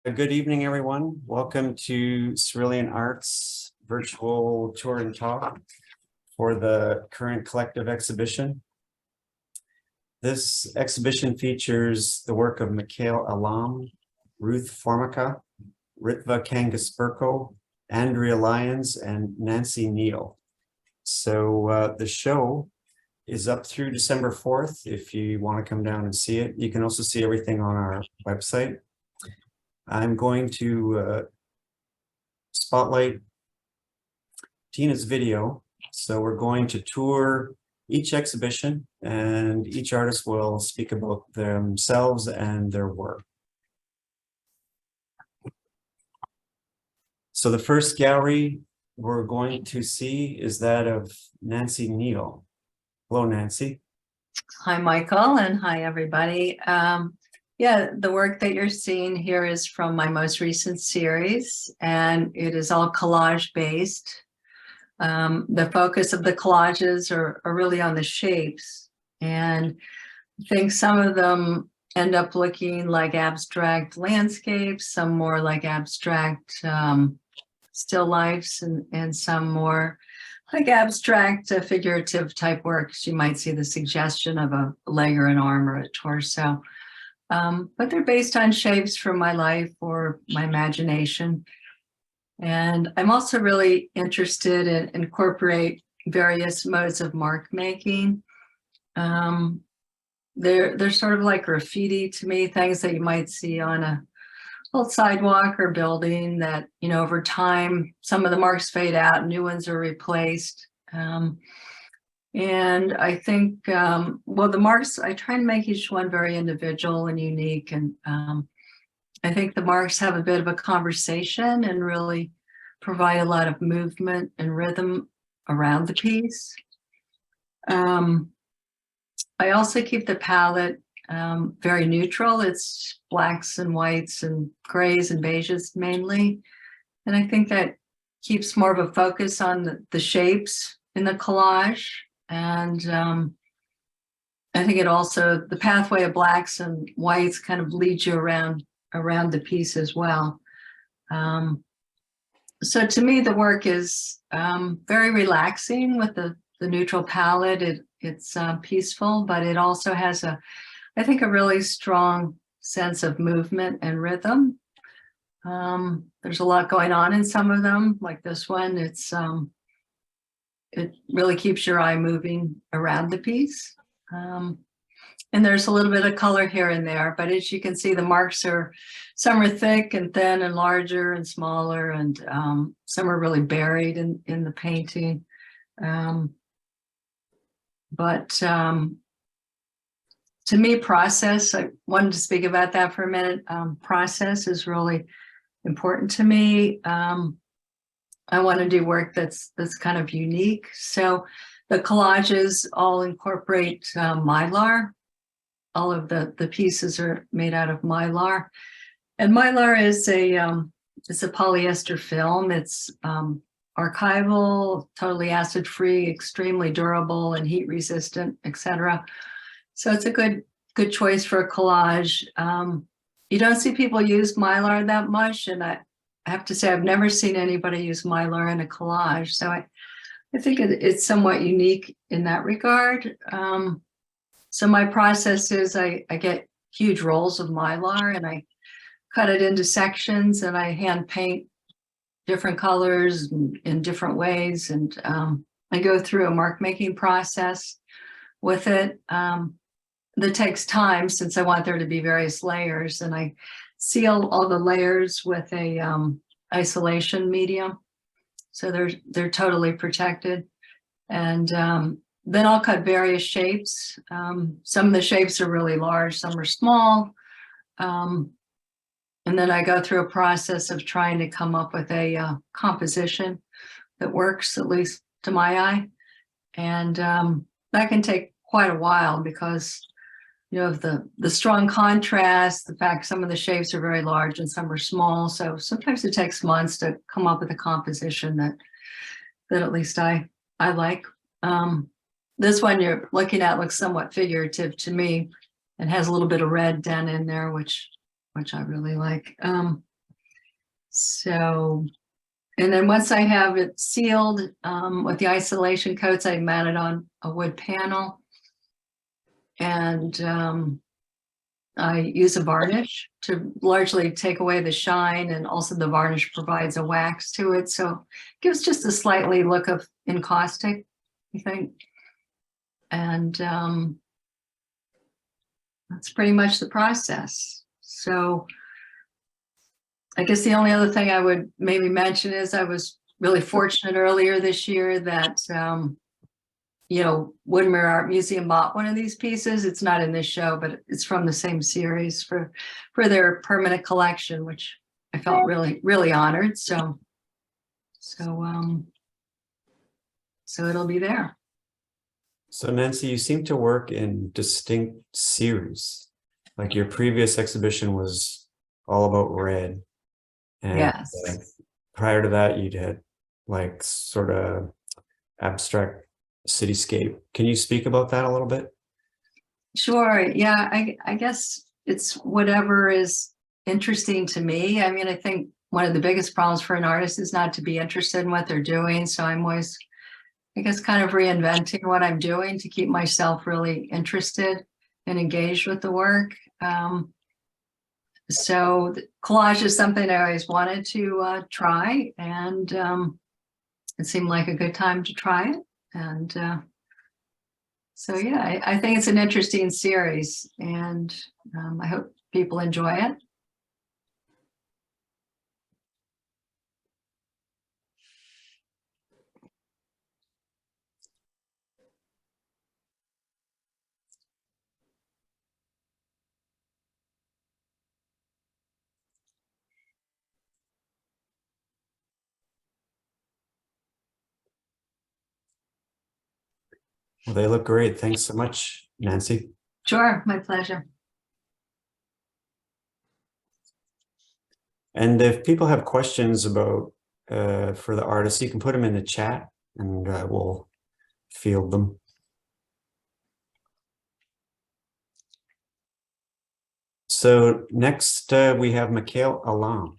Good evening, everyone. Welcome to Cerulean Art's virtual tour and talk for the current collective exhibition. This exhibition features the work of Mikel, Elam, Ruth, Formica, Ritva, Kangasperko, Andrea, Lyons, and Neill. So the show is up through December 4th. If you want to come down and see it, you can also see everything on our website. I'm going to spotlight Tina's video. So we're going to tour each exhibition and each artist will speak about themselves and their work. So the first gallery we're going to see is that of Neill. Hello, Nancy. Hi, Michael, and hi, everybody. Yeah, the work that you're seeing here is from my most recent series, and it is all collage based. The focus of the collages are really on the shapes, and I think some of them end up looking like abstract landscapes, some more like abstract still lifes, and some more like abstract figurative type works. You might see the suggestion of a leg or an arm or a torso. But they're based on shapes from my life or my imagination. And I'm also really interested in incorporate various modes of mark making. They're sort of like graffiti to me, things that you might see on a old sidewalk or building that, over time, some of the marks fade out, new ones are replaced. And I think, well, the marks, I try and make each one very individual and unique. And I think the marks have a bit of a conversation and really provide a lot of movement and rhythm around the piece. I also keep the palette very neutral. It's blacks and whites and grays and beiges mainly. And I think that keeps more of a focus on the shapes in the collage. And I think it also, the pathway of blacks and whites kind of leads you around the piece as well. So to me, the work is very relaxing with the neutral palette. It's peaceful, but it also has I think, a really strong sense of movement and rhythm. There's a lot going on in some of them, like this one. It really keeps your eye moving around the piece. And there's a little bit of color here and there, but as you can see, the marks some are thick and thin and larger and smaller, and some are really buried in the painting. To me, process, I wanted to speak about that for a minute. Process is really important to me. I want to do work that's kind of unique. So the collages all incorporate mylar. All of the pieces are made out of mylar. And mylar is it's a polyester film. It's archival, totally acid-free, extremely durable and heat resistant, etc. So it's a good choice for a collage. You don't see people use mylar that much, and I have to say I've never seen anybody use mylar in a collage. So I think it's somewhat unique in that regard. So my process is I get huge rolls of mylar and I cut it into sections and I hand paint different colors in different ways. And I go through a mark making process with it. That takes time since I want there to be various layers, and I seal all the layers with a isolation medium, so they're totally protected. And then I'll cut various shapes. Some of the shapes are really large, some are small, and then I go through a process of trying to come up with a composition that works, at least to my eye, and that can take quite a while because of the strong contrast, the fact some of the shapes are very large and some are small. So sometimes it takes months to come up with a composition that at least I like. This one you're looking at looks somewhat figurative to me and has a little bit of red done in there, which I really like. So, and then once I have it sealed with the isolation coats, I mount it on a wood panel. And I use a varnish to largely take away the shine, and also the varnish provides a wax to it. So it gives just a slightly look of encaustic, I think. And that's pretty much the process. So I guess the only other thing I would maybe mention is I was really fortunate earlier this year that, Woodmere Art Museum bought one of these pieces. It's not in this show, but it's from the same series for their permanent collection, which I felt really, really honored. So it'll be there. So Nancy, you seem to work in distinct series. Like your previous exhibition was all about red. And Yes. prior to that, you'd had like sort of abstract cityscape. Can you speak about that a little bit? Sure. Yeah, I guess it's whatever is interesting to me. I mean, I think one of the biggest problems for an artist is not to be interested in what they're doing. So I'm always, I guess, kind of reinventing what I'm doing to keep myself really interested and engaged with the work. So the collage is something I always wanted to try, and it seemed like a good time to try it. And so, yeah, I think it's an interesting series, and I hope people enjoy it. Well, they look great. Thanks so much, Nancy. Sure, my pleasure. And if people have questions about for the artists, you can put them in the chat and we'll field them. So next we have Mikel Elam.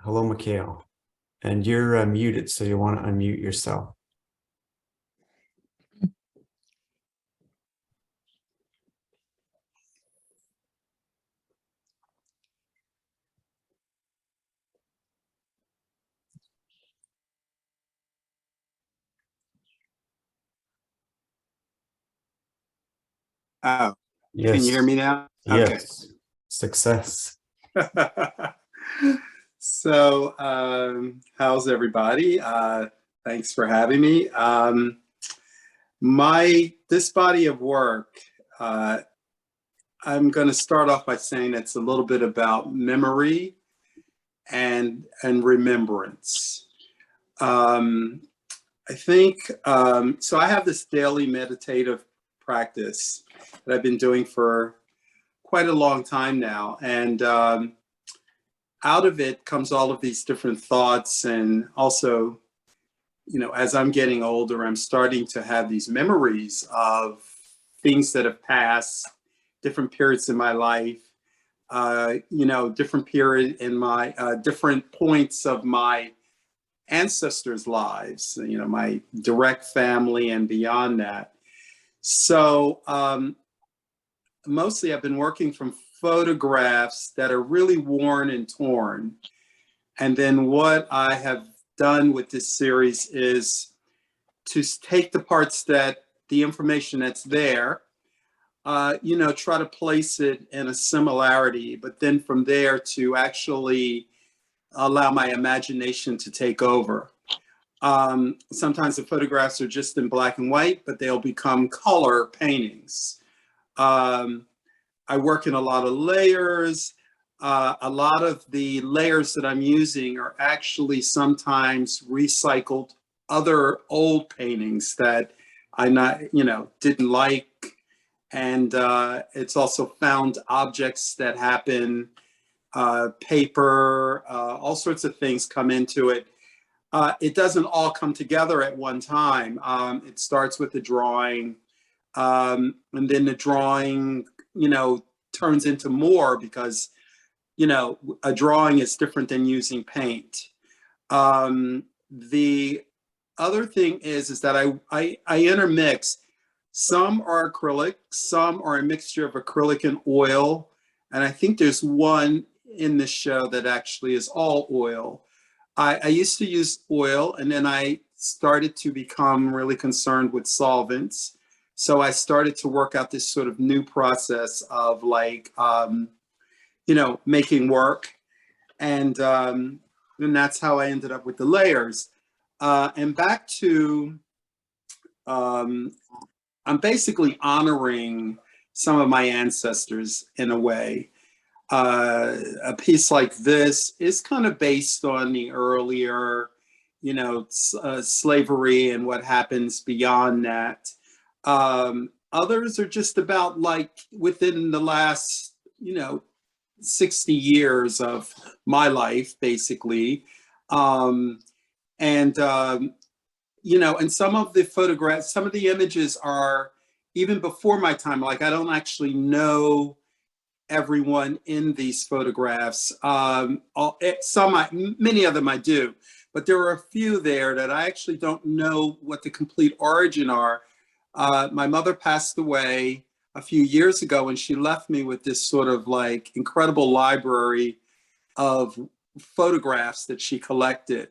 Hello, Mikel. And you're muted, so you want to unmute yourself. Oh, Yes. can you hear me now? Yes. Okay. Success. So, how's everybody? Thanks for having me. This body of work, I'm going to start off by saying it's a little bit about memory and remembrance. I think so. I have this daily meditative practice that I've been doing for quite a long time now, and out of it comes all of these different thoughts. And also, as I'm getting older, I'm starting to have these memories of things that have passed, different periods in my life, different period in my different points of my ancestors' lives, my direct family and beyond that. So mostly I've been working from photographs that are really worn and torn. And then what I have done with this series is to take the parts the information that's there, try to place it in a similarity, but then from there to actually allow my imagination to take over. Sometimes the photographs are just in black and white, but they'll become color paintings. I work in a lot of layers. A lot of the layers that I'm using are actually sometimes recycled other old paintings that I didn't like. And it's also found objects that happen, paper, all sorts of things come into it. It doesn't all come together at one time. It starts with the drawing, and then the drawing, turns into more because a drawing is different than using paint. The other thing is that I intermix. Some are acrylic, some are a mixture of acrylic and oil. And I think there's one in this show that actually is all oil. I used to use oil, and then I started to become really concerned with solvents. So I started to work out this sort of new process of like, making work. And that's how I ended up with the layers. And back to, I'm basically honoring some of my ancestors in a way. A piece like this is kind of based on the earlier, slavery and what happens beyond that. Others are just about like within the last, 60 years of my life, basically. And some of the photographs, some of the images are even before my time. Like, I don't actually know everyone in these photographs. Many of them I do, but there are a few there that I actually don't know what the complete origin are. My mother passed away a few years ago, and she left me with this sort of like incredible library of photographs that she collected.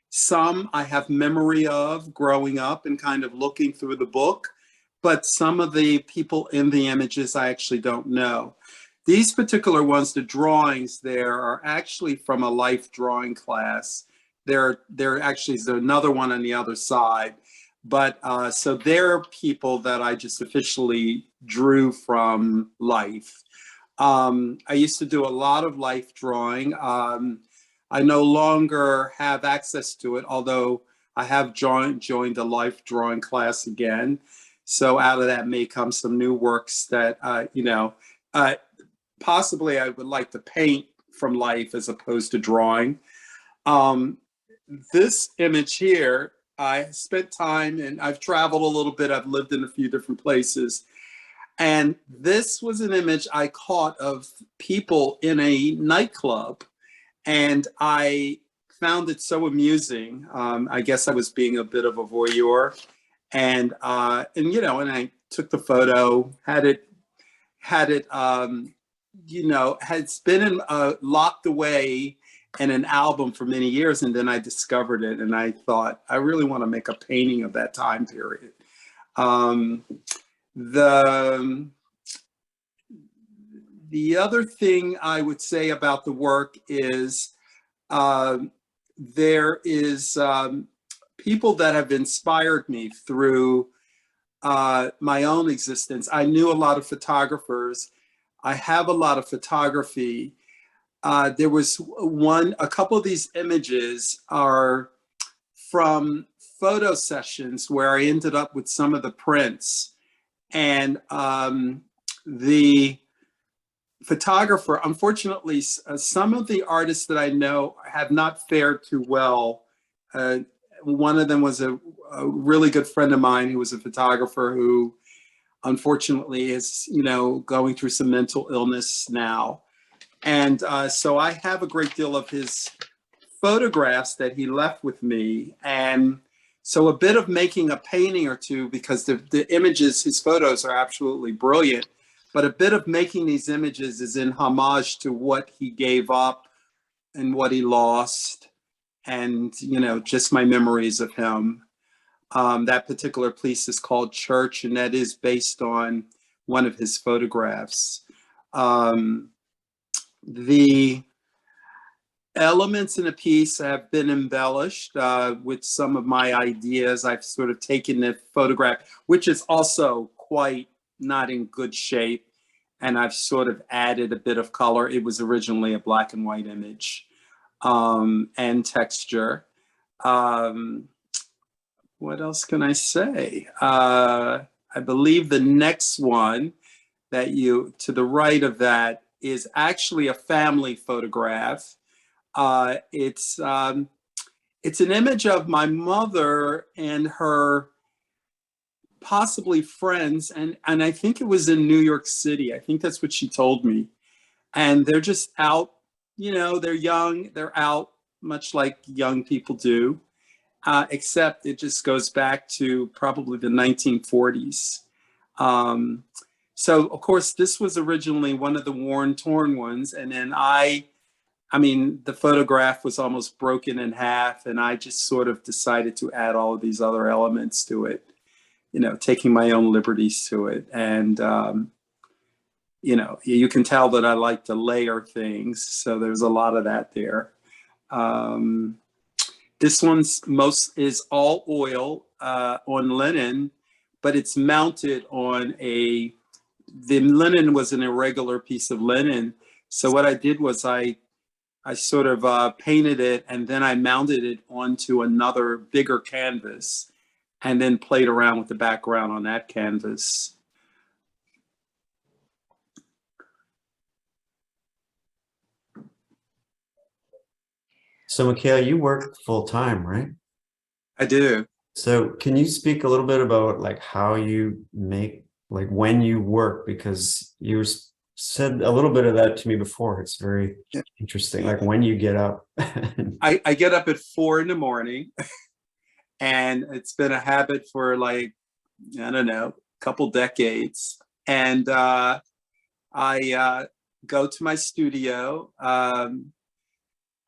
Some I have memory of growing up and kind of looking through the book, but some of the people in the images I actually don't know. These particular ones, the drawings there, are actually from a life drawing class. There actually is another one on the other side. But so they're people that I just officially drew from life. I used to do a lot of life drawing. I no longer have access to it, although I have joined a life drawing class again. So out of that may come some new works that, possibly I would like to paint from life as opposed to drawing. This image here, I spent time, and I've traveled a little bit. I've lived in a few different places. And this was an image I caught of people in a nightclub. And I found it so amusing. I guess I was being a bit of a voyeur. And I took the photo, had been locked away in an album for many years, and then I discovered it, and I thought, I really want to make a painting of that time period. The other thing I would say about the work is there is people that have inspired me through my own existence. I knew a lot of photographers. I have a lot of photography. There was a couple of these images are from photo sessions where I ended up with some of the prints. And the photographer, unfortunately, some of the artists that I know have not fared too well. One of them was a really good friend of mine who was a photographer who unfortunately is, going through some mental illness now. And so I have a great deal of his photographs that he left with me. And so a bit of making a painting or two, because the images, his photos are absolutely brilliant, but a bit of making these images is in homage to what he gave up and what he lost, and, just my memories of him. That particular piece is called Church, and that is based on one of his photographs. The elements in a piece have been embellished with some of my ideas. I've sort of taken the photograph, which is also quite not in good shape, and I've sort of added a bit of color. It was originally a black and white image, and texture. What else can I say? I believe the next one that to the right of that is actually a family photograph. It's an image of my mother and her possibly friends, and I think it was in New York City. I think that's what she told me. And they're just out they're young, they're out, much like young people do, except it just goes back to probably the 1940s. So of course, this was originally one of the worn, torn ones. And then I mean, the photograph was almost broken in half, and I just sort of decided to add all of these other elements to it, taking my own liberties to it. And, you can tell that I like to layer things. So there's a lot of that there. This one's is all oil on linen, but it's mounted on the linen was an irregular piece of linen. So what I did was I sort of painted it, and then I mounted it onto another bigger canvas and then played around with the background on that canvas. So Mikel, you work full time, right? I do. So can you speak a little bit about like how you make, like when you work, because you said a little bit of that to me before. It's very interesting, like when you get up. I get up at 4 a.m. and it's been a habit for like, I don't know, a couple decades. And I go to my studio.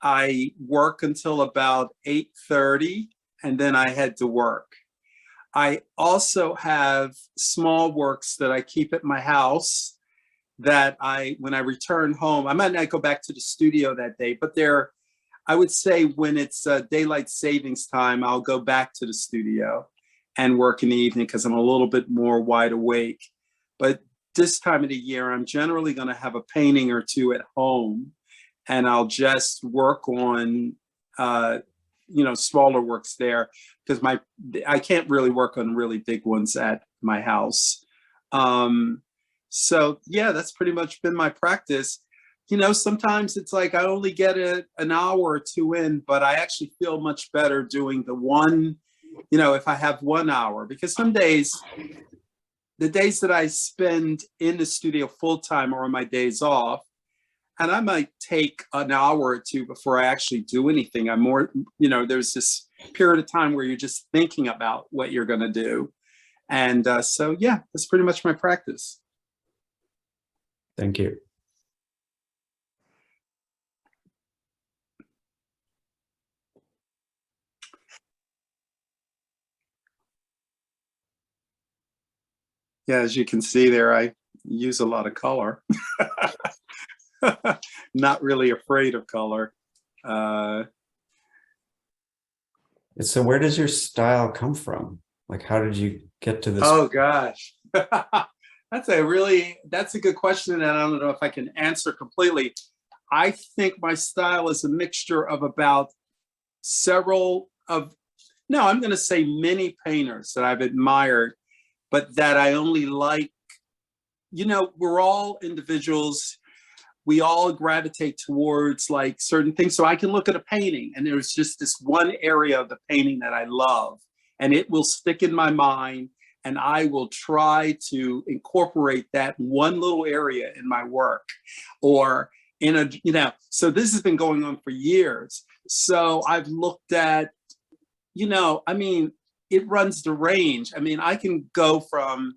I work until about 8:30, and then I head to work. I also have small works that I keep at my house that when I return home, I might not go back to the studio that day, but I would say when it's daylight savings time, I'll go back to the studio and work in the evening because I'm a little bit more wide awake. But this time of the year, I'm generally going to have a painting or two at home, and I'll just work on, smaller works there because I can't really work on really big ones at my house. So yeah, that's pretty much been my practice. Sometimes it's like I only get an hour or two in, but I actually feel much better doing the one, if I have 1 hour, because some days, the days that I spend in the studio full time are on my days off. And I might take an hour or two before I actually do anything. I'm more, there's this period of time where you're just thinking about what you're going to do. And so, yeah, that's pretty much my practice. Thank you. Yeah, as you can see there, I use a lot of color. Not really afraid of color. So where does your style come from? Like, how did you get to this? Oh gosh. That's a good question, and I don't know if I can answer completely. I think my style is a mixture of about I'm going to say many painters that I've admired, but that I only like. We're all individuals. We all gravitate towards like certain things. So I can look at a painting and there's just this one area of the painting that I love, and it will stick in my mind, and I will try to incorporate that one little area in my work or so this has been going on for years. So I've looked at, it runs the range. I can go from,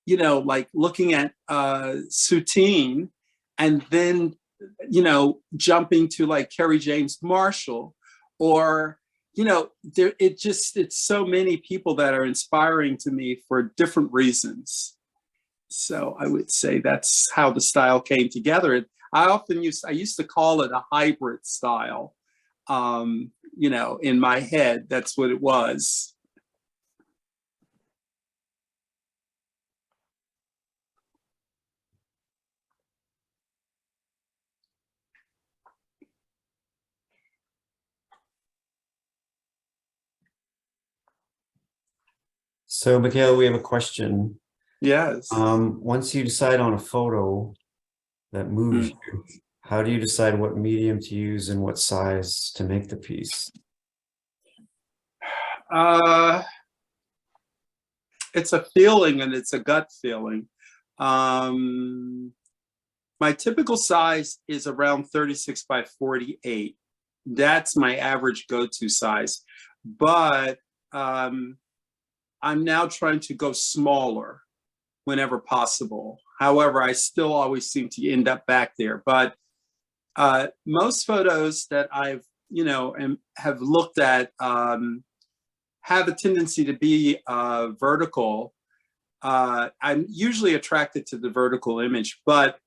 like looking at Soutine, and then, jumping to like Kerry James Marshall, or, it's so many people that are inspiring to me for different reasons. So I would say that's how the style came together. I used to call it a hybrid style. In my head, that's what it was. So Mikel, we have a question. Yes. Once you decide on a photo that moves you, how do you decide what medium to use and what size to make the piece? It's a feeling, and it's a gut feeling. My typical size is around 36 by 48. That's my average go-to size. But I'm now trying to go smaller whenever possible. However, I still always seem to end up back there. But most photos that I've, have looked at have a tendency to be vertical. I'm usually attracted to the vertical image, but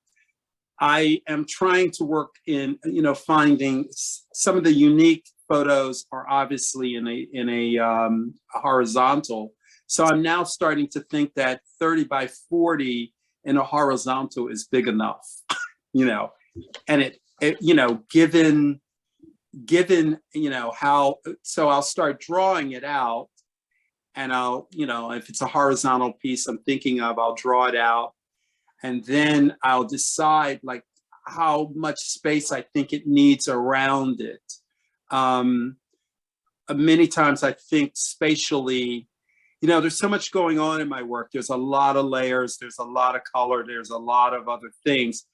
I am trying to work in, finding some of the unique photos are obviously in a horizontal. So I'm now starting to think that 30 by 40 in a horizontal is big enough, and given, how, so I'll start drawing it out, and I'll, if it's a horizontal piece I'm thinking of, I'll draw it out. And then I'll decide like how much space I think it needs around it. Many times I think spatially, there's so much going on in my work. There's a lot of layers, there's a lot of color, there's a lot of other things.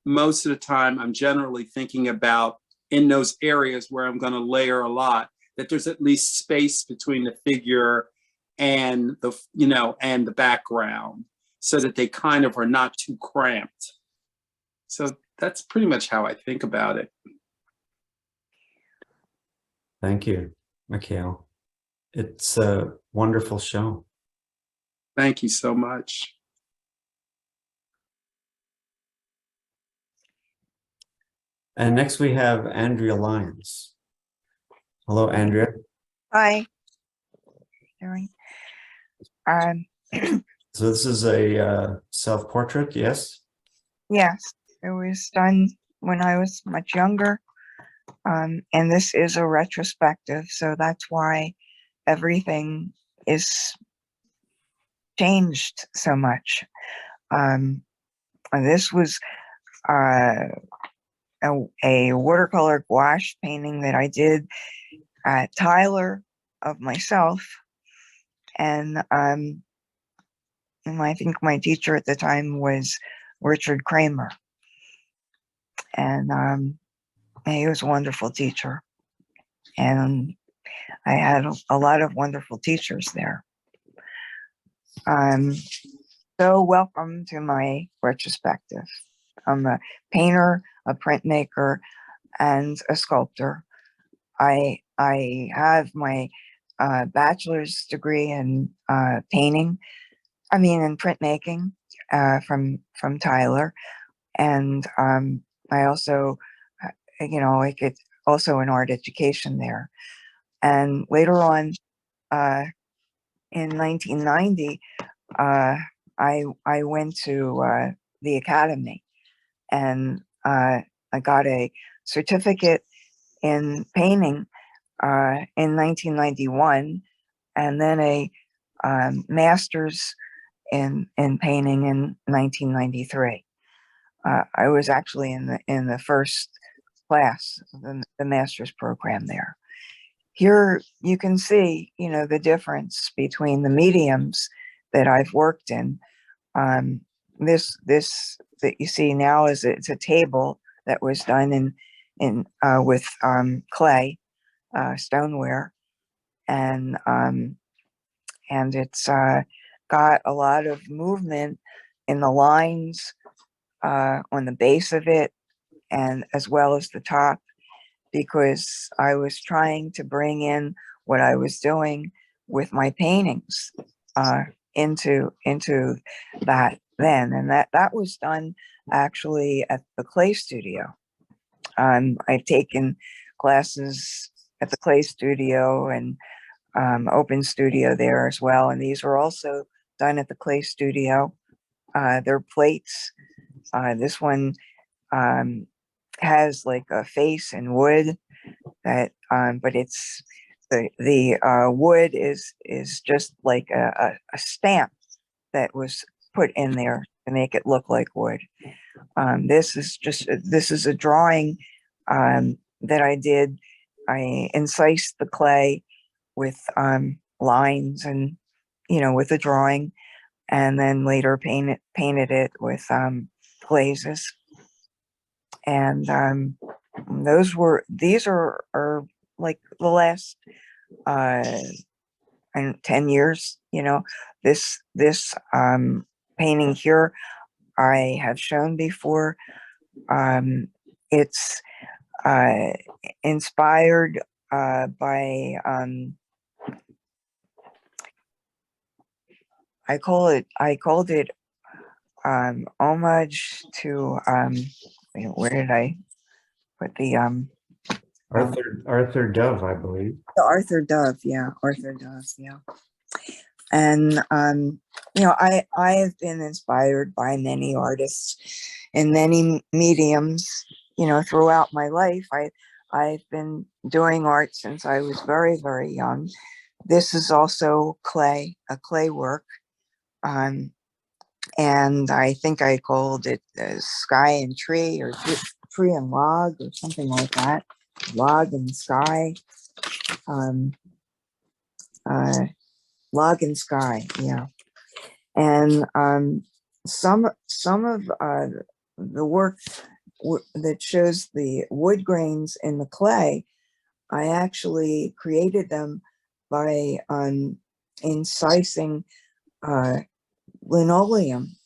Most of the time I'm generally thinking about in those areas where I'm going to layer a lot, that there's at least space between the figure and the, and the background, so that they kind of are not too cramped. So that's pretty much how I think about it. Thank you, Mikel. It's a wonderful show. Thank you so much. And next we have Andrea Lyons. Hello, Andrea. Hi. Doing. So this is a self-portrait, yes? Yes, it was done when I was much younger. And this is a retrospective, so that's why everything is changed so much. This was a watercolor gouache painting that I did at Tyler of myself. And I think my teacher at the time was Richard Kramer. And he was a wonderful teacher. And I had a lot of wonderful teachers there. So welcome to my retrospective. I'm a painter, a printmaker, and a sculptor. I have my bachelor's degree in painting, in printmaking from Tyler. And I also, I get also an art education there. And later on, in 1990, I went to the academy, and I got a certificate in painting in 1991, and then a master's in painting in 1993. I was actually in the first class, the master's program there. Here you can see, the difference between the mediums that I've worked in. This that you see now is it's a table that was done with clay, stoneware, and it's got a lot of movement in the lines on the base of it, and as well as the top, because I was trying to bring in what I was doing with my paintings into that then, and that was done actually at the clay studio. I've taken classes at the clay studio and open studio there as well, and these were also done at the clay studio. They're plates. This one has like a face in wood, that but it's the wood is just like a stamp that was put in there to make it look like wood. This is a drawing that I did. I incised the clay with lines and with the drawing, and then later painted it with glazes. And these are like the last and 10 years, this painting here I have shown before. It's inspired by I called it homage to where did I put Arthur Dove, I believe. the Arthur Dove, yeah, Arthur Dove, yeah. And I have been inspired by many artists in many mediums, throughout my life. I've been doing art since I was very, very young. This is also a clay work. And I think I called it Sky and Tree, or Tree and Log, or something like that. Log and Sky. Log and Sky, yeah. And some of the work that shows the wood grains in the clay, I actually created them by incising linoleum,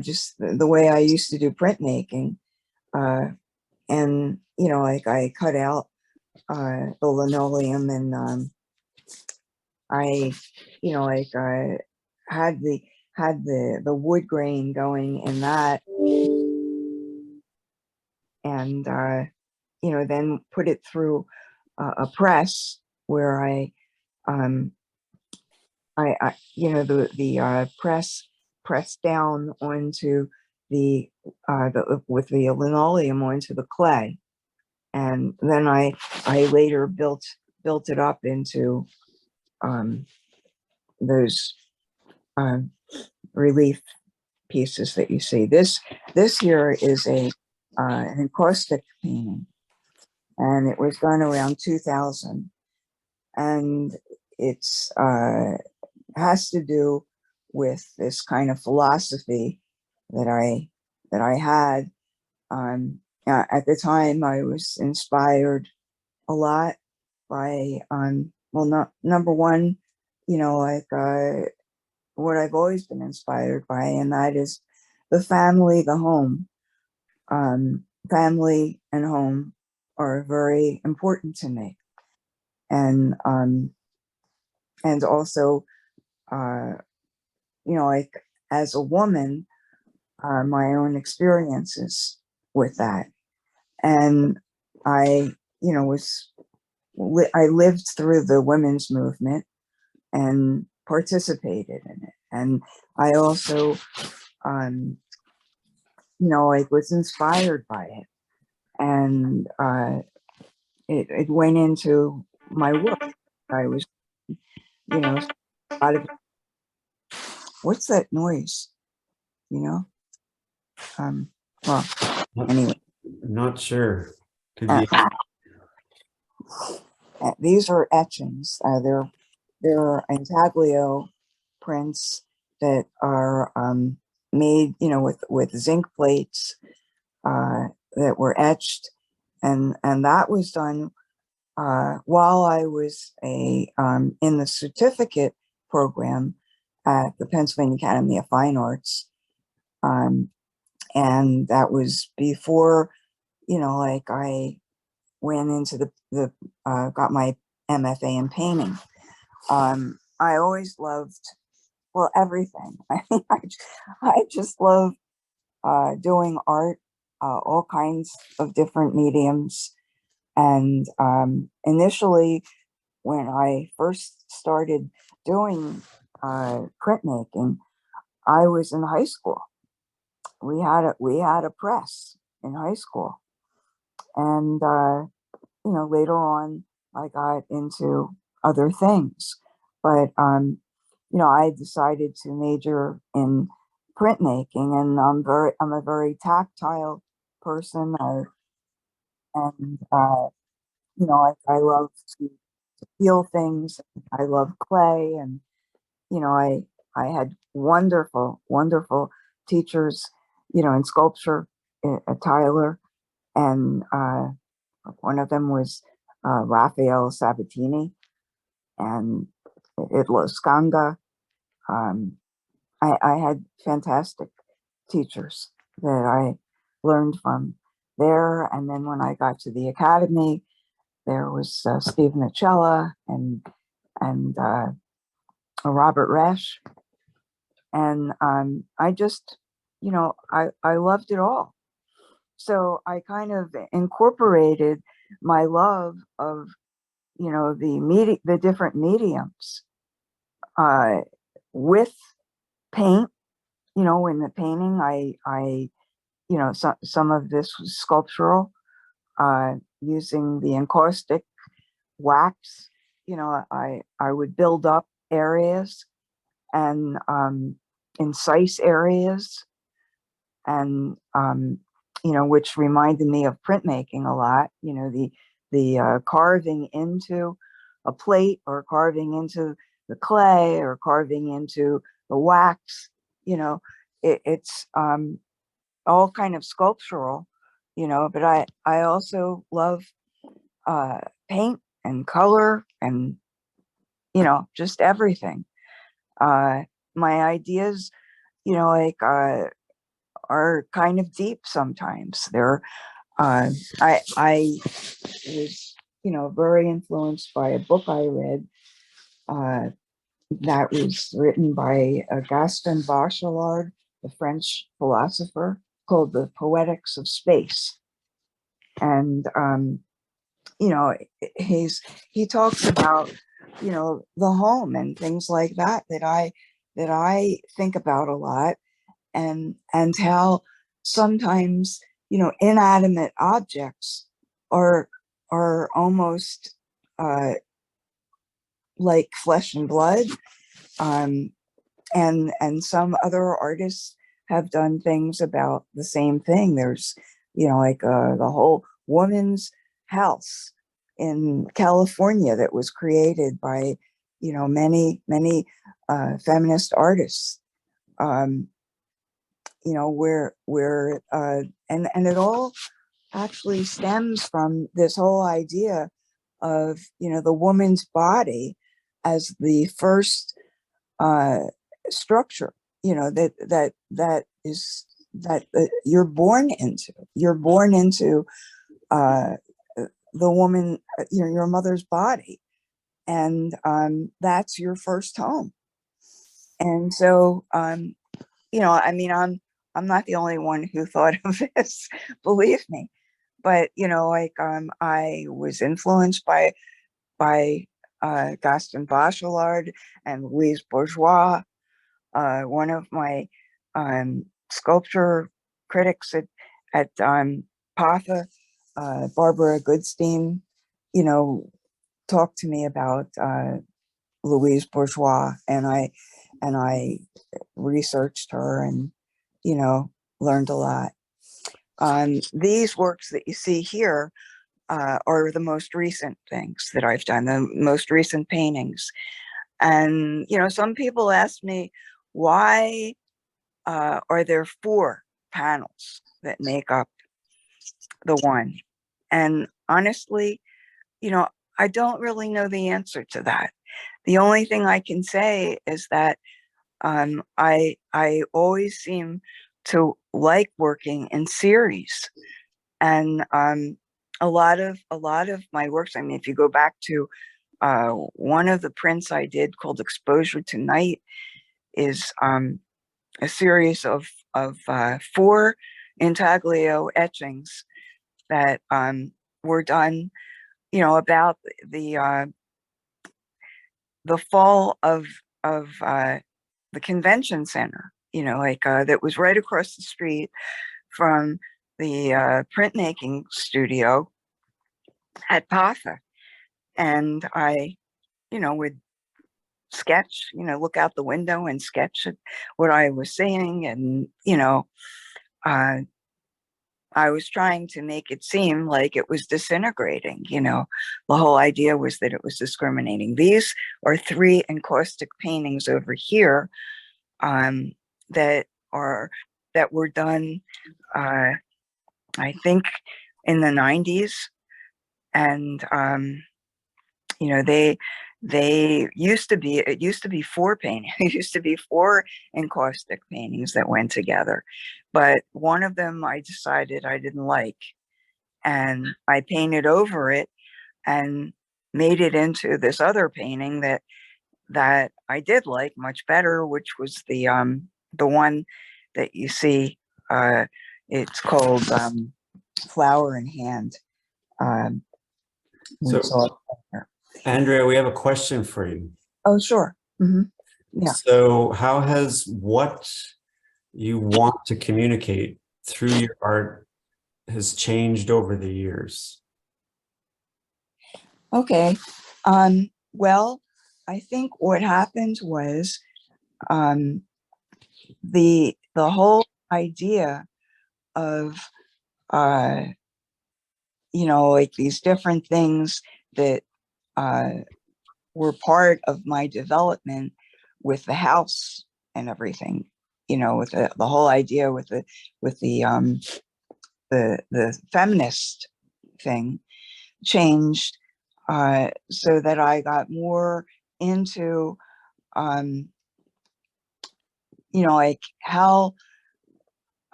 just the way I used to do printmaking. And like I cut out the linoleum, and I had the wood grain going in that, and then put it through a press where I the press down onto the with the linoleum onto the clay, and then I later built it up into those relief pieces that you see. This here is an encaustic painting, and it was done around 2000, and it's has to do with this kind of philosophy that I had. At the time, I was inspired a lot by number one, what I've always been inspired by, and that is the family, the home. Family and home are very important to me, and also like as a woman, my own experiences with that. And I I lived through the women's movement and participated in it. And I also, I was inspired by it. And it went into my work. I was, a lot of, what's that noise? Well, anyway. Not sure. Could be. These are etchings. They're intaglio prints that are made, with zinc plates that were etched, and that was done while I was in the certificate program at the Pennsylvania Academy of Fine Arts, and that was before, like I went into got my MFA in painting. I always loved, well, everything. I just love doing art, all kinds of different mediums. And initially, when I first started doing printmaking, I was in high school. We had a press in high school, and later on I got into other things, but I decided to major in printmaking, and I'm a very tactile person, and I love to feel things. I love clay, and I had wonderful teachers, in sculpture Tyler, and one of them was Raphael Sabatini, and Itlo Skanga. I had fantastic teachers that I learned from there. And then when I got to the academy, there was Steve Nocella and Robert Resch. And I just, I loved it all. So I kind of incorporated my love of, the different mediums with paint. In the painting, some of this was sculptural, using the encaustic wax. I would build up areas and incise areas, and which reminded me of printmaking a lot. The carving into a plate, or carving into the clay, or carving into the wax. It's all kind of sculptural, but I also love paint and color and, just everything. My ideas, are kind of deep sometimes. I was, very influenced by a book I read that was written by Gaston Bachelard, the French philosopher, called The Poetics of Space. And, he talks about, the home and things like that I think about a lot, and how sometimes, inanimate objects are almost like flesh and blood. And some other artists have done things about the same thing. There's, the whole woman's house in California that was created by, many feminist artists. Where and it all actually stems from this whole idea of, the woman's body as the first structure, that you're born into the woman, your mother's body, and that's your first home. And so I'm not the only one who thought of this, believe me, but I was influenced by Gaston Bachelard and Louise Bourgeois. One of my sculpture critics at PAFA, Barbara Goodstein, talked to me about Louise Bourgeois, and I researched her and learned a lot. These works that you see here are the most recent things that I've done, the most recent paintings. And some people ask me, why are there 4 panels that make up the one? And honestly, I don't really know the answer to that. The only thing I can say is that I always seem to like working in series, and a lot of my works. I mean, if you go back to one of the prints I did called Exposure to Night, is a series of 4 intaglio etchings that were done, about the fall of the convention center, that was right across the street from the printmaking studio at PAFA. And I, would sketch, look out the window and sketch what I was seeing. And, I was trying to make it seem like it was disintegrating. The whole idea was that it was discriminating. These are 3 encaustic paintings over here that were done I think in the 90s. And, they used to be, it used to be 4 paintings. It used to be 4 encaustic paintings that went together. But one of them I decided I didn't like. And I painted over it and made it into this other painting that I did like much better, which was the one that you see. It's called Flower in Hand. We So, saw it there. Andrea, we have a question for you. Oh, sure. Yeah. So how has what you want to communicate through your art has changed over the years? Okay. Well, I think what happened was the whole idea of like these different things that were part of my development with the house and everything, with the whole idea with the feminist thing changed, so that I got more into like how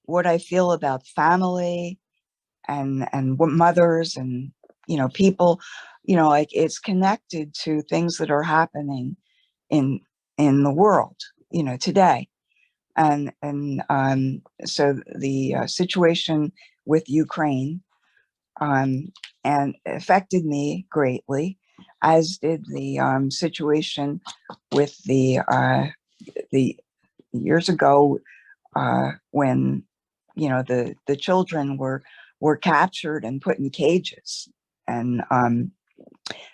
what I feel about family and what mothers and people, like it's connected to things that are happening in the world today. And so the situation with Ukraine and affected me greatly, as did the situation with the years ago when the children were captured and put in cages, and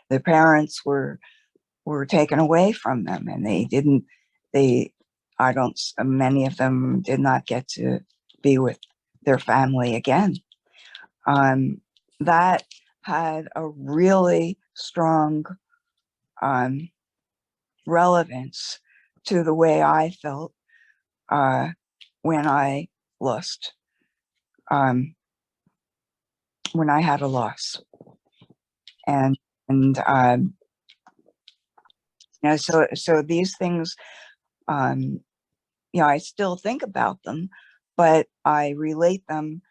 the parents were taken away from them, and many of them did not get to be with their family again. That had a really strong relevance to the way I felt when I lost, when I had a loss. And so these things, I still think about them, but I relate them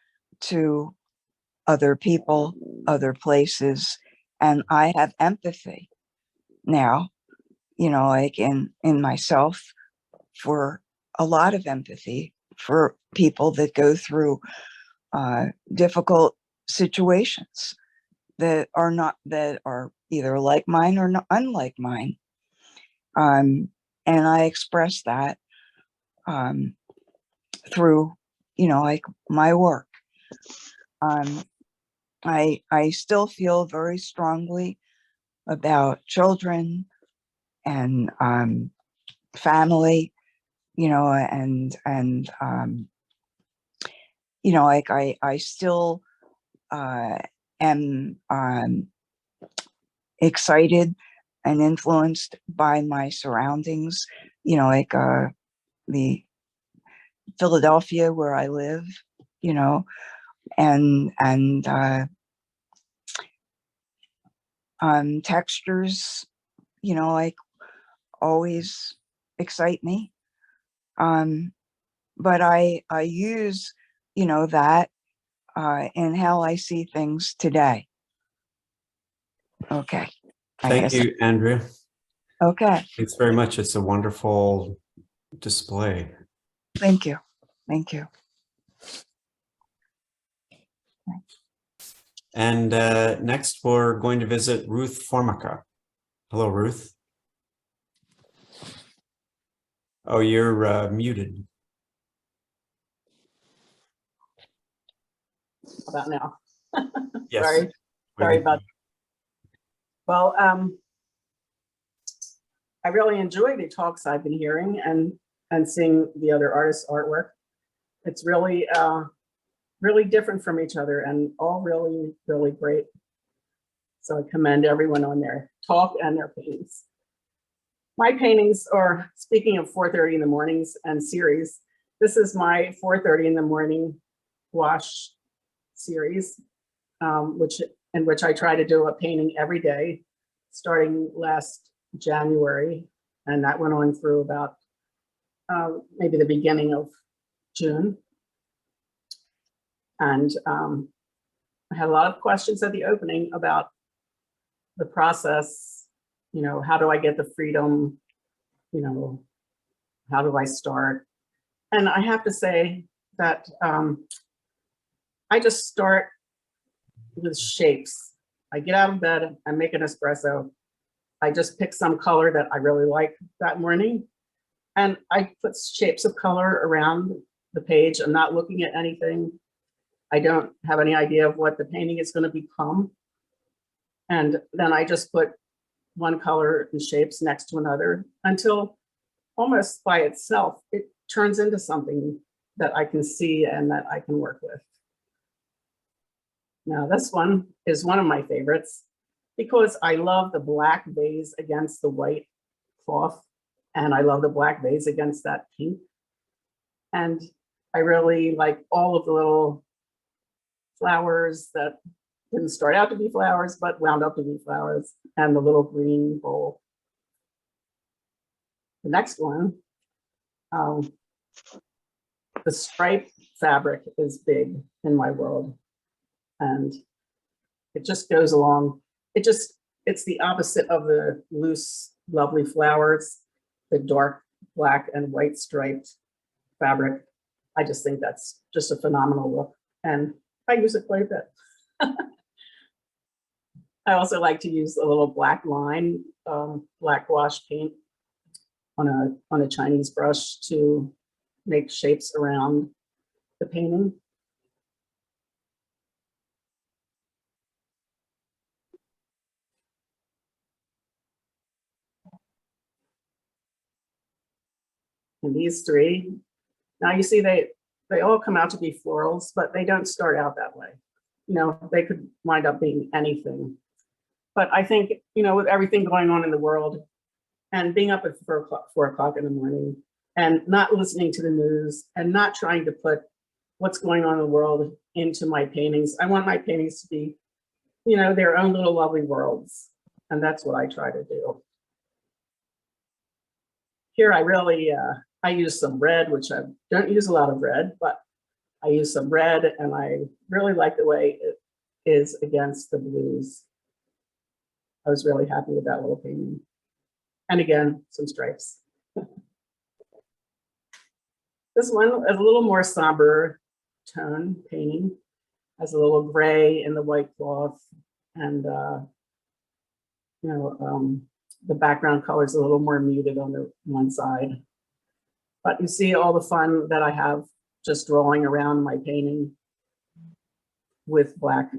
to other people, other places, and I have empathy now, like in myself, for a lot of empathy for people that go through difficult situations that are either like mine or not unlike mine. And I express that through, like my work. I still feel very strongly about children and family, and like I still am excited and influenced by my surroundings, like the Philadelphia where I live, and textures, like always excite me. But I use, that in how I see things today. Okay. Thank you, Andrea. Okay. Thanks very much. It's a wonderful display. Thank you. Thank you. And next, we're going to visit Ruth Formica. Hello, Ruth. Oh, you're muted. About now. Yes. Sorry about. Well, I really enjoy the talks I've been hearing and seeing the other artists' artwork. It's really really different from each other and all really, really great. So I commend everyone on their talk and their paintings. My paintings are, speaking of 4:30 in the mornings and series, this is my 4:30 in the morning wash series, in which I try to do a painting every day, starting last January, and that went on through about maybe the beginning of June. And I had a lot of questions at the opening about the process. You know, how do I get the freedom? You know, how do I start? And I have to say that I just start with shapes. I get out of bed, I make an espresso. I just pick some color that I really like that morning. And I put shapes of color around the page. I'm not looking at anything. I don't have any idea of what the painting is going to become. And then I just put one color and shapes next to another until almost by itself, it turns into something that I can see and that I can work with. Now, this one is one of my favorites because I love the black vase against the white cloth, and I love the black vase against that pink. And I really like all of the little flowers that didn't start out to be flowers, but wound up to be flowers, and the little green bowl. The next one, the striped fabric is big in my world. And it just goes along. It's the opposite of the loose, lovely flowers, the dark black and white striped fabric. I just think that's just a phenomenal look. And I use it quite a bit. I also like to use a little black line, black wash paint on a Chinese brush to make shapes around the painting. And these three, now you see they all come out to be florals, but they don't start out that way. You know, they could wind up being anything. But I think, you know, with everything going on in the world and being up at 4 o'clock in the morning and not listening to the news and not trying to put what's going on in the world into my paintings, I want my paintings to be, you know, their own little lovely worlds. And that's what I try to do. Here I really, I use some red, which I don't use a lot of red, but I use some red and I really like the way it is against the blues. I was really happy with that little painting. And again, some stripes. This one is a little more somber tone painting, has a little gray in the white cloth, and you know, the background color is a little more muted on the one side. But you see all the fun that I have just drawing around my painting with black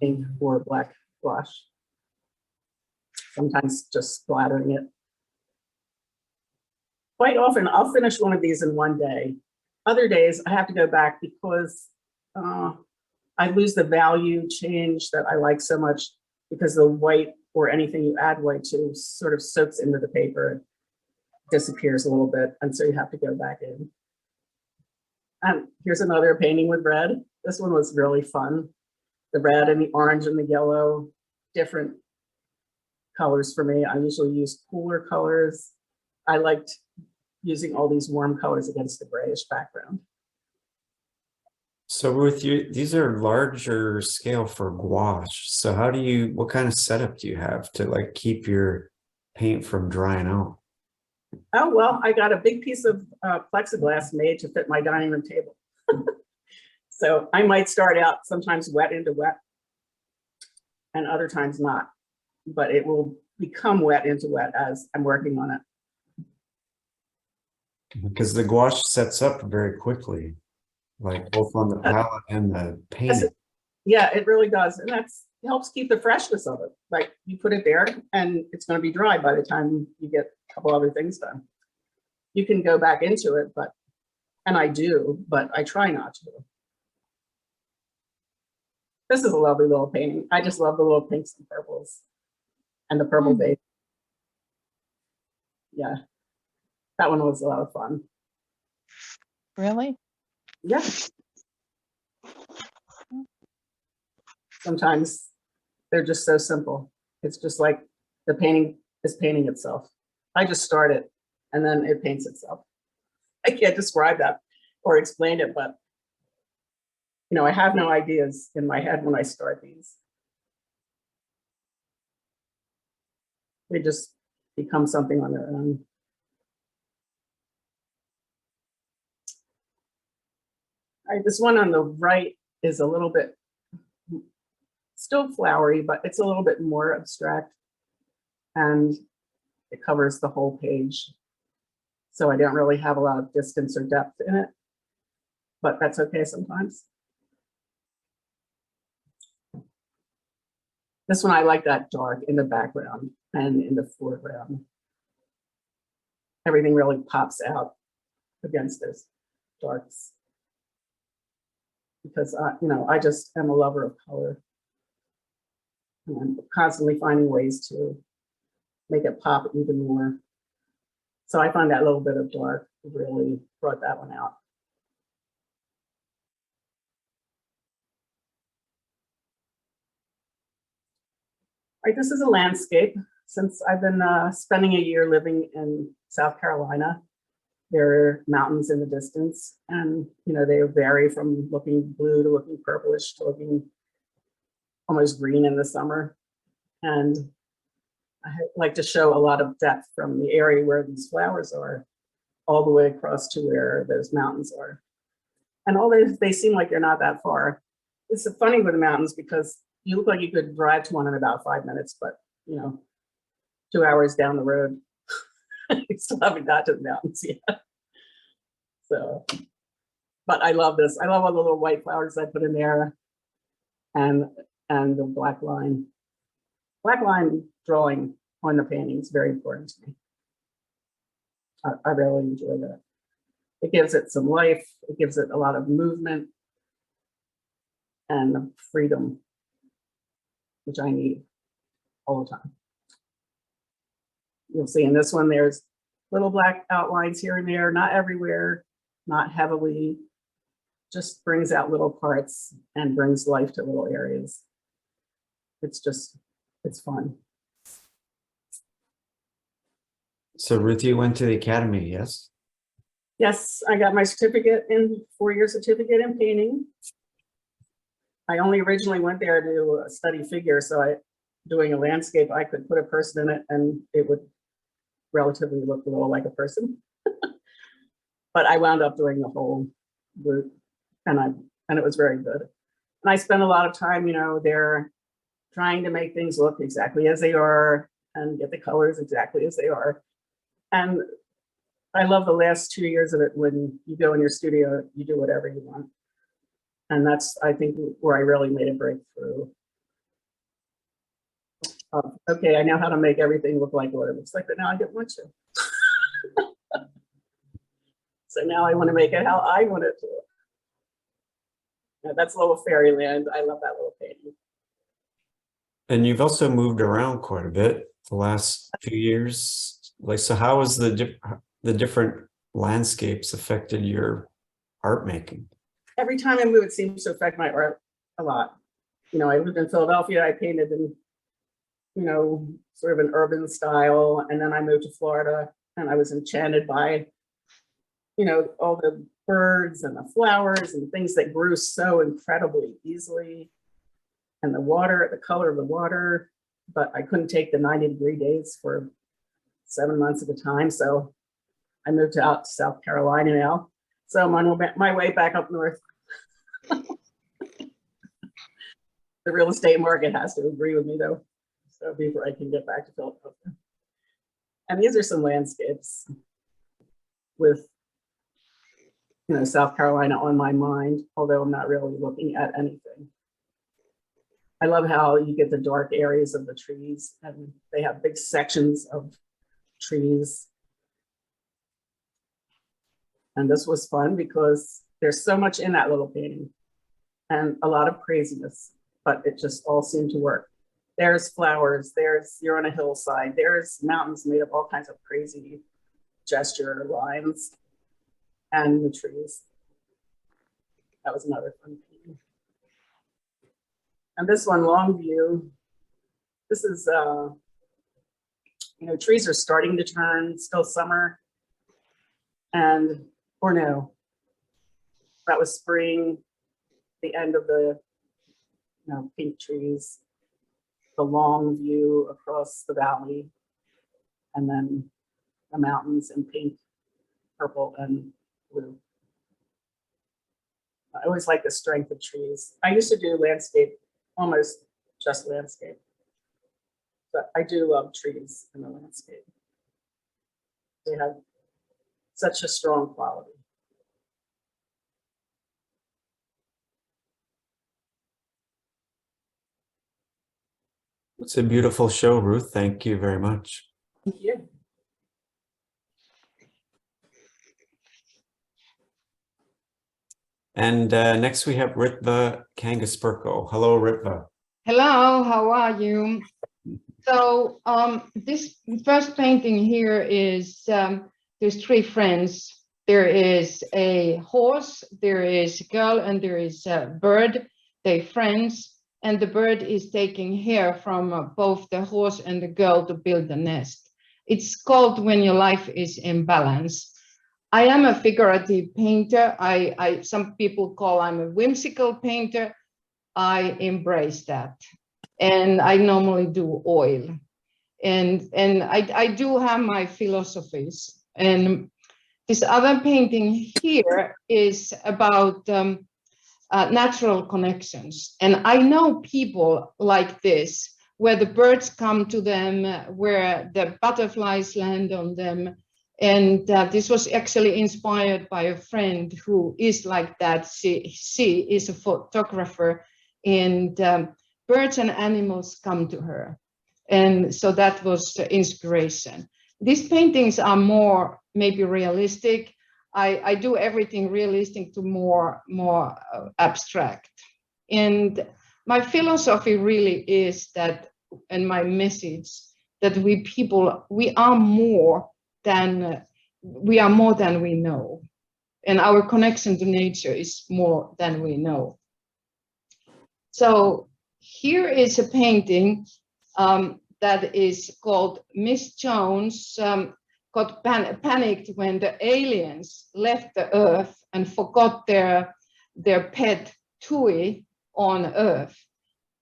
ink or black gouache. Sometimes just splattering it. Quite often, I'll finish one of these in one day. Other days, I have to go back because I lose the value change that I like so much because the white or anything you add white to sort of soaks into the paper and disappears a little bit. And so you have to go back in. And here's another painting with red. This one was really fun. The red and the orange and the yellow, different colors for me. I usually use cooler colors. I liked using all these warm colors against the grayish background. So Ruth, these are larger scale for gouache. So how do you, what kind of setup do you have to like keep your paint from drying out? Oh, well, I got a big piece of plexiglass made to fit my dining room table. So I might start out sometimes wet into wet and other times not, but it will become wet into wet as I'm working on it. Because the gouache sets up very quickly, like both on the palette and the paint. Yeah, it really does. And it helps keep the freshness of it. Like you put it there and it's going to be dry by the time you get a couple other things done. You can go back into it, and I do, but I try not to. This is a lovely little painting. I just love the little pinks and purples and the purple vase. Yeah, that one was a lot of fun. Really? Yeah. sometimes they're just so simple. It's just like the painting is painting itself. I just start it and then it paints itself. I can't describe that or explain it, but you know, I have no ideas in my head when I start these. They just become something on their own. All right, this one on the right is a little bit still flowery, but it's a little bit more abstract, and it covers the whole page. So I don't really have a lot of distance or depth in it, but that's okay sometimes. This one, I like that dark in the background and in the foreground. Everything really pops out against those darks. Because, you know, I just am a lover of color. And I'm constantly finding ways to make it pop even more. So I find that little bit of dark really brought that one out. All right, this is a landscape. Since I've been spending a year living in South Carolina, there are mountains in the distance, and you know, they vary from looking blue to looking purplish to looking almost green in the summer. And I like to show a lot of depth from the area where these flowers are all the way across to where those mountains are. And they seem like they're not that far. It's funny with the mountains because you look like you could drive to one in about 5 minutes, but you know, 2 hours down the road, you still haven't got to the mountains yet. So, but I love this. I love all the little white flowers I put in there, and the black line. Black line drawing on the painting is very important to me. I really enjoy that. It gives it some life. It gives it a lot of movement and freedom, which I need all the time. You'll see in this one, there's little black outlines here and there, not everywhere, not heavily, just brings out little parts and brings life to little areas. It's fun. So Ruth, you went to the academy, yes? Yes, I got my certificate in 4-year certificate in painting. I only originally went there to study figure, so doing a landscape, I could put a person in it and it would relatively look a little like a person. But I wound up doing the whole route, and it was very good. And I spent a lot of time, you know, there trying to make things look exactly as they are and get the colors exactly as they are. And I love the last 2 years of it when you go in your studio, you do whatever you want. And that's, I think, where I really made a breakthrough. Okay, I know how to make everything look like what it looks like, but now I don't want to. So now I want to make it how I want it to look. Yeah, that's a little fairyland. I love that little painting. And you've also moved around quite a bit the last few years. Like, so how has the different landscapes affected your art making? Every time I move, it seems to affect my art a lot. You know, I lived in Philadelphia. I painted in, you know, sort of an urban style. And then I moved to Florida and I was enchanted by, you know, all the birds and the flowers and things that grew so incredibly easily. And the water, the color of the water, but I couldn't take the 90-degree days for 7 months at a time. So I moved out to South Carolina now. So I'm on my way back up north. The real estate market has to agree with me though, so before I can get back to Philadelphia. And these are some landscapes with, you know, South Carolina on my mind, although I'm not really looking at anything. I love how you get the dark areas of the trees, and they have big sections of trees. And this was fun because there's so much in that little painting and a lot of craziness, but it just all seemed to work. There's flowers, you're on a hillside, there's mountains made of all kinds of crazy gesture lines, and the trees. That was another fun painting. And this one, Longview, this is, trees are starting to turn, still summer. And, or no, that was spring, the end of the, pink trees, the long view across the valley, and then the mountains in pink, purple, and blue. I always like the strength of trees. I used to do landscape, almost just landscape. But I do love trees in the landscape. They have such a strong quality. It's a beautiful show, Ruth. Thank you very much. Thank you. And next we have Ritva Kangasperko. Hello, Ritva. Hello, how are you? So this first painting here is, there's three friends. There is a horse, there is a girl, and there is a bird. They're friends, and the bird is taking hair from both the horse and the girl to build the nest. It's called When Your Life is in Balance. I am a figurative painter. Some people call I'm a whimsical painter. I embrace that. And I normally do oil. And I do have my philosophies. And this other painting here is about natural connections. And I know people like this, where the birds come to them, where the butterflies land on them. And this was actually inspired by a friend who is like that. She is a photographer, and birds and animals come to her. And so that was the inspiration. These paintings are more maybe realistic. I do everything realistic to more abstract. And my philosophy really is that, and my message, that we are more than we know. And our connection to nature is more than we know. So here is a painting that is called Miss Jones got panicked when the aliens left the Earth and forgot their pet Tui on Earth.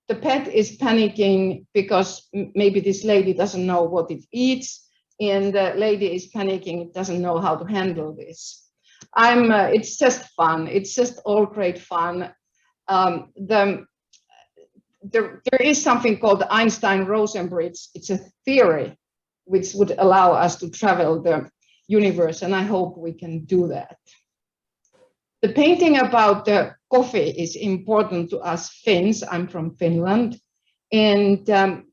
The pet is panicking because maybe this lady doesn't know what it eats, and the lady is panicking, doesn't know how to handle this. It's just fun. It's just all great fun. There is something called the Einstein-Rosen bridge. It's a theory which would allow us to travel the universe, and I hope we can do that. The painting about the coffee is important to us Finns. I'm from Finland, and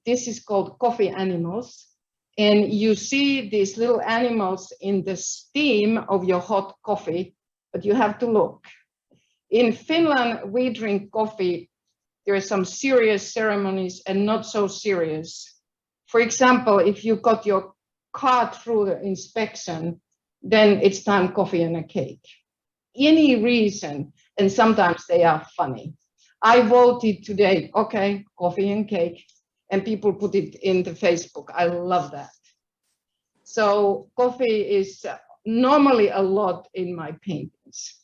this is called Coffee Animals. And you see these little animals in the steam of your hot coffee, but you have to look. In Finland, we drink coffee. There are some serious ceremonies and not so serious. For example, if you got your car through the inspection, then it's time coffee and a cake. Any reason, and sometimes they are funny. I voted today, okay, coffee and cake, and people put it in the Facebook. I love that. So coffee is normally a lot in my paintings.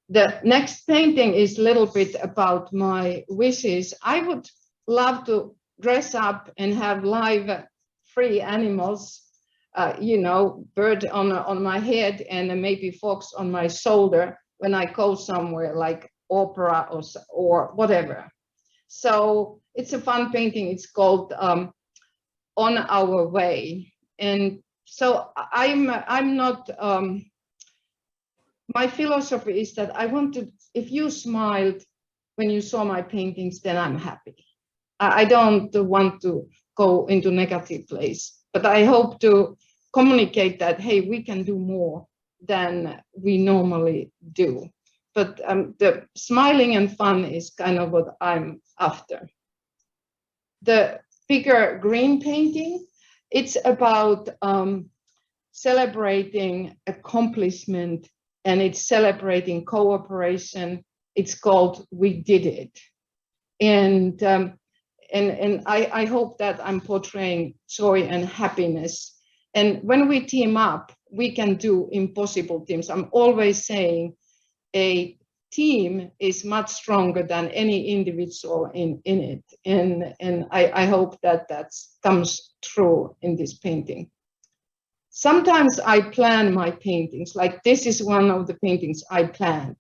The next painting is a little bit about my wishes. I would love to dress up and have live free animals, bird on my head and maybe fox on my shoulder when I go somewhere like opera or whatever. So it's a fun painting. It's called On Our Way. And so I'm not, my philosophy is that I want to, if you smiled when you saw my paintings, then I'm happy. I don't want to go into negative place, but I hope to communicate that, hey, we can do more than we normally do. But the smiling and fun is kind of what I'm after. The bigger green painting, it's about celebrating accomplishment, and it's celebrating cooperation. It's called We Did It. And I hope that I'm portraying joy and happiness. And when we team up, we can do impossible things. I'm always saying a team is much stronger than any individual in it. And I hope that comes true in this painting. Sometimes I plan my paintings, like this is one of the paintings I planned,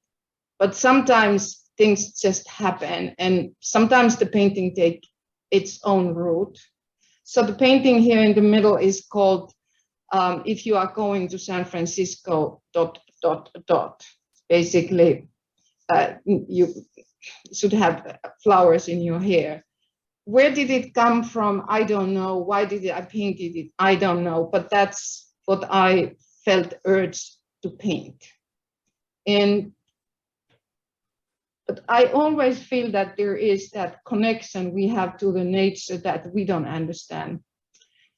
but sometimes things just happen, and sometimes the painting takes its own route. So the painting here in the middle is called If You Are Going to San Francisco, ... Basically, you should have flowers in your hair. Where did it come from? I don't know. Why did I paint it? I don't know, but that's what I felt urged to paint. But I always feel that there is that connection we have to the nature that we don't understand.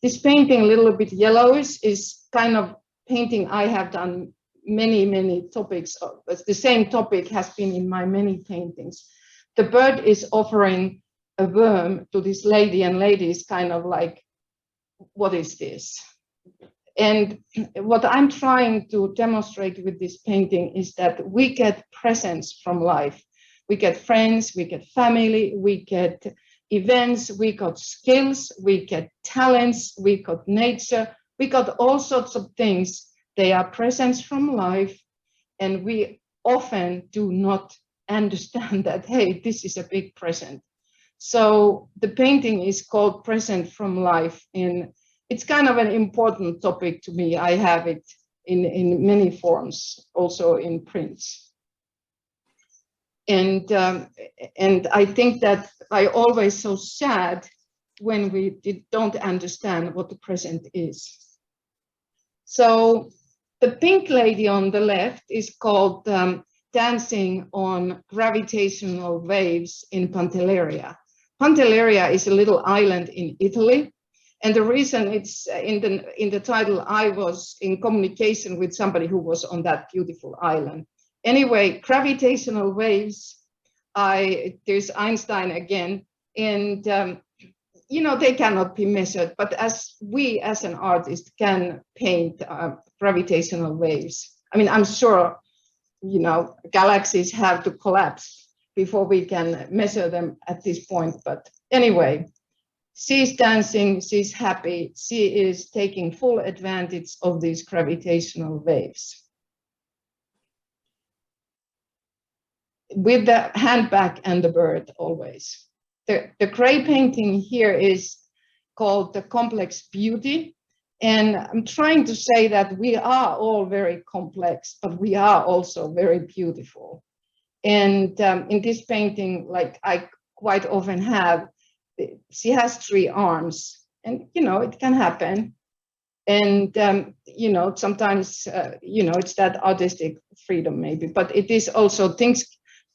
This painting, a little bit yellowish, is kind of painting I have done many topics of. The same topic has been in my many paintings. The bird is offering a worm to this lady, and lady is kind of like, what is this? And what I'm trying to demonstrate with this painting is that we get presents from life. We get friends, we get family, we get events, we got skills, we get talents, we got nature, we got all sorts of things. They are presents from life, and we often do not understand that, hey, this is a big present. So the painting is called Present from Life, and it's kind of an important topic to me. I have it in many forms, also in prints. And I think that I always so sad when we don't understand what the present is. So the pink lady on the left is called Dancing on Gravitational Waves in Pantelleria. Pantelleria is a little island in Italy. And the reason it's in the title, I was in communication with somebody who was on that beautiful island. Anyway, gravitational waves, there's Einstein again, and they cannot be measured, but as we as an artist can paint gravitational waves. I mean, I'm sure, galaxies have to collapse before we can measure them at this point, but anyway, she's dancing, she's happy, she is taking full advantage of these gravitational waves. With the handbag and the bird always. The gray painting here is called The Complex Beauty. And I'm trying to say that we are all very complex, but we are also very beautiful. And in this painting, like I quite often have, she has 3 arms, and it can happen. And sometimes it's that artistic freedom maybe, but it is also things.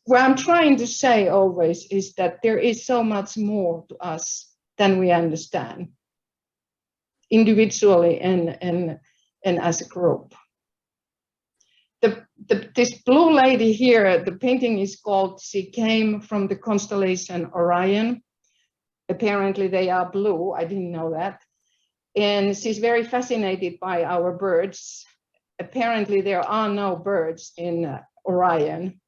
What I'm trying to say always is that there is so much more to us than we understand, individually and as a group. This blue lady here, the painting is called She Came from the Constellation Orion. Apparently they are blue, I didn't know that. And she's very fascinated by our birds. Apparently there are no birds in Orion.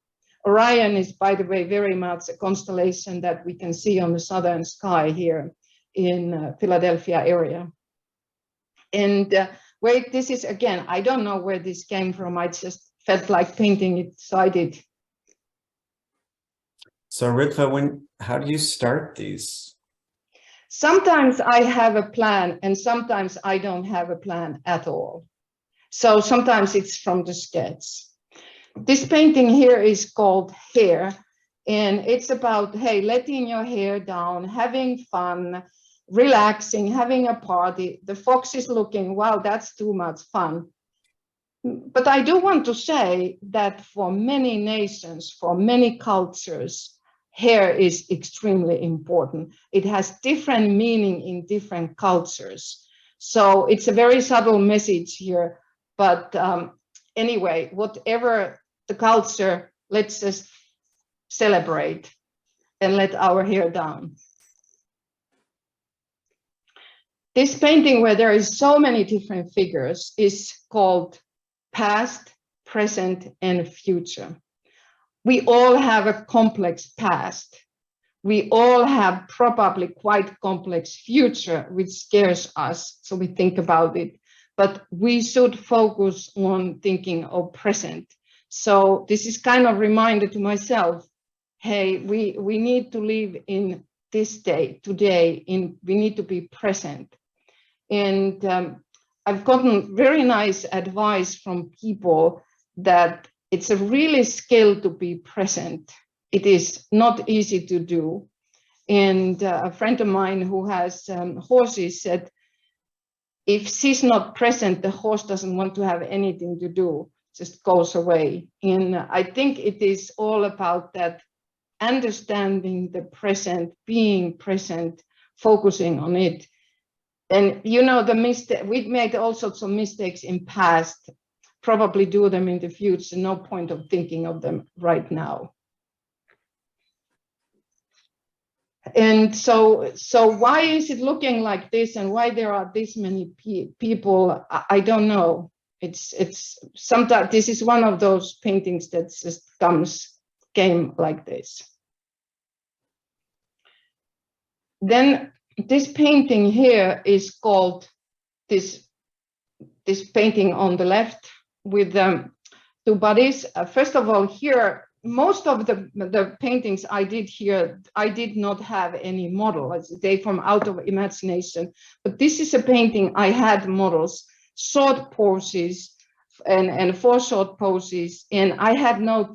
Orion is, by the way, very much a constellation that we can see on the southern sky here in Philadelphia area. And wait, this is again, I don't know where this came from. I just felt like painting it, so I did. So Ritva, how do you start these? Sometimes I have a plan, and sometimes I don't have a plan at all. So sometimes it's from the sketch. This painting here is called Hair, and it's about, hey, letting your hair down, having fun, relaxing, having a party. The fox is looking, wow, that's too much fun. But I do want to say that for many nations, for many cultures, hair is extremely important. It has different meaning in different cultures. So it's a very subtle message here, but anyway, whatever the culture, let's just celebrate. and let our hair down. This painting, where there is so many different figures, is called Past, Present, and Future. We all have a complex past. We all have probably quite complex future, which scares us, so we think about it. But we should focus on thinking of present. So this is kind of reminder to myself, hey, we need to live in this day, today, we need to be present. And I've gotten very nice advice from people that it's a really skill to be present. It is not easy to do. And a friend of mine who has horses said, if she's not present, the horse doesn't want to have anything to do, just goes away. And I think it is all about that, understanding the present, being present, focusing on it. And you know, the mistake, we've made all sorts of mistakes in past, probably do them in the future, no point of thinking of them right now. And so why is it looking like this, and why there are this many people? I don't know. It's sometimes this is one of those paintings that just came like this. Then this painting here is called this painting on the left with two bodies. First of all, here, most of the paintings I did here, I did not have any model. They from out of imagination. But this is a painting I had models, short poses, and 4 short poses, and I had no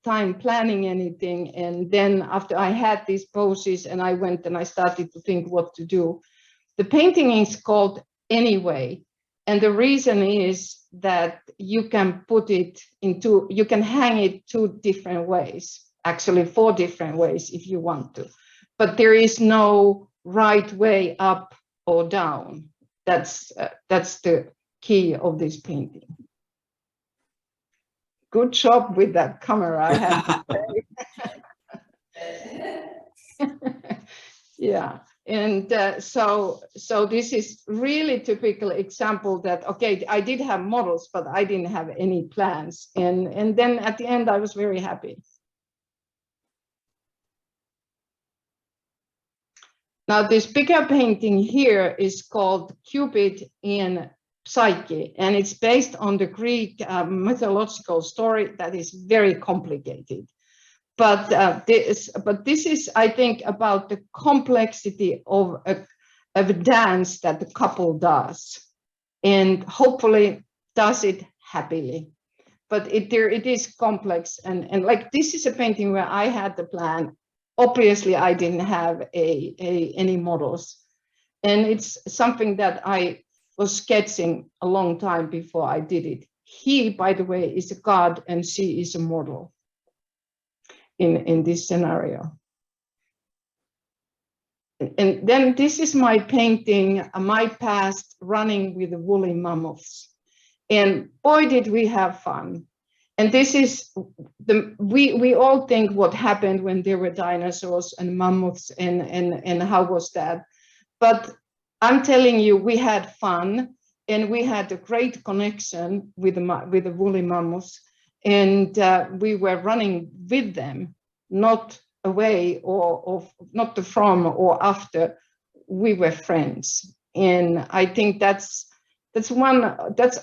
time planning anything. And then after I had these poses, and I went and I started to think what to do. The painting is called Anyway, and the reason is that you can put it into, you can hang it 2 different ways, actually 4 different ways if you want to, but there is no right way up or down. That's the key of this painting. Good job with that camera, I have to say. Yeah, and so this is really typical example that, okay, I did have models, but I didn't have any plans. And then at the end, I was very happy. Now, this bigger painting here is called Cupid in Psyche, and it's based on the Greek mythological story that is very complicated. But this is, I think, about the complexity of a dance that the couple does, and hopefully does it happily. But it is complex, and like this is a painting where I had the plan. Obviously, I didn't have any models, and it's something that I was sketching a long time before I did it. He, by the way, is a god, and she is a model in this scenario. And then this is my painting, my past running with the woolly mammoths. And boy, did we have fun. And this is, we all think what happened when there were dinosaurs and mammoths and how was that. But I'm telling you, we had fun, and we had a great connection with the woolly mammoths, and we were running with them, not away or not from or after. We were friends, and I think that's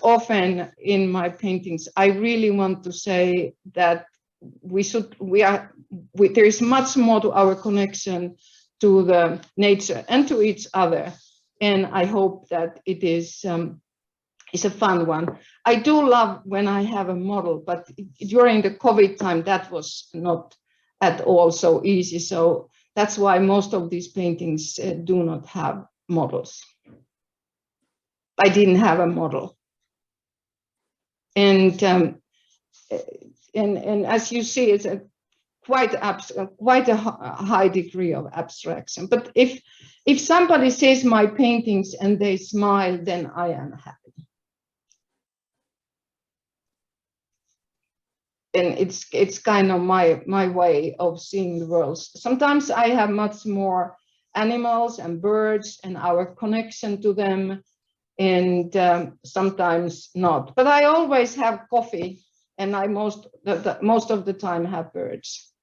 often in my paintings. I really want to say that there is much more to our connection to the nature and to each other. And I hope that it is a fun one. I do love when I have a model, but during the COVID time, that was not at all so easy. So that's why most of these paintings do not have models. I didn't have a model. And as you see, it's quite a high degree of abstraction. But if somebody sees my paintings and they smile, then I am happy. it's kind of my way of seeing the world. Sometimes I have much more animals and birds and our connection to them, and sometimes not. But I always have coffee, and I most of the time have birds.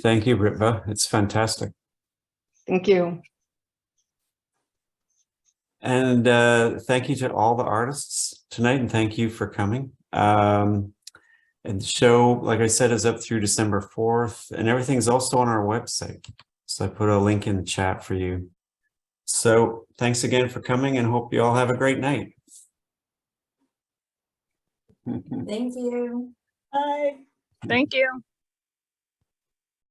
Thank you, Ritva. It's fantastic. Thank you. And thank you to all the artists tonight, and thank you for coming. And the show, like I said, is up through December 4th, and everything's also on our website. So I put a link in the chat for you. So thanks again for coming, and hope you all have a great night. Thank you. Bye. Thank you.